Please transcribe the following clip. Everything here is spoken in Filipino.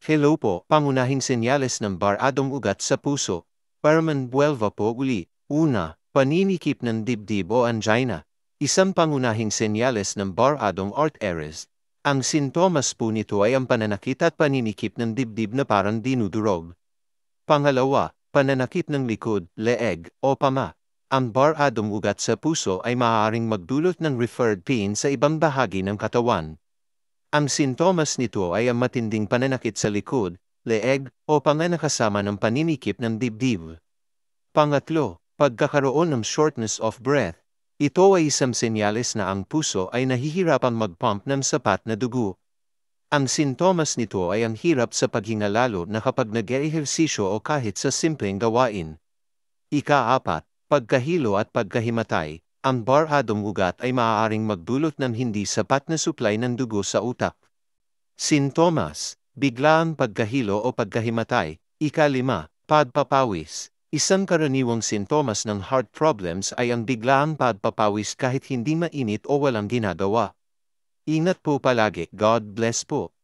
Hello po, pangunahing senyales ng baradong ugat sa puso. Parman buwelva po uli. Una, paninikip ng dibdib o angina. Isang pangunahing senyales ng baradong arteries. Ang sintomas po nito ay ang pananakit at paninikip ng dibdib na parang dinudurog. Pangalawa, pananakit ng likod, leeg, o pama. Ang baradong ugat sa puso ay maaaring magdulot ng referred pain sa ibang bahagi ng katawan. Ang sintomas nito ay ang matinding pananakit sa likod, leeg, o panga na kasama ng paninikip ng dibdib. Pangatlo, pagkakaroon ng shortness of breath. Ito ay isang senyales na ang puso ay nahihirapang mag-pump ng sapat na dugo. Ang sintomas nito ay ang hirap sa paghinga lalo na kapag nag-ehersisyo o kahit sa simpleng gawain. Ika-apat, pagkahilo at pagkahimatay. Ang baradong ugat ay maaaring magdulot ng hindi sapat na supply ng dugo sa utak. Sintomas, biglaang pagkahilo o pagkahimatay. Ika-lima, pagpapawis. Isang karaniwang sintomas ng heart problems ay ang biglaang pagpapawis kahit hindi mainit o walang ginagawa. Ingat po palagi. God bless po.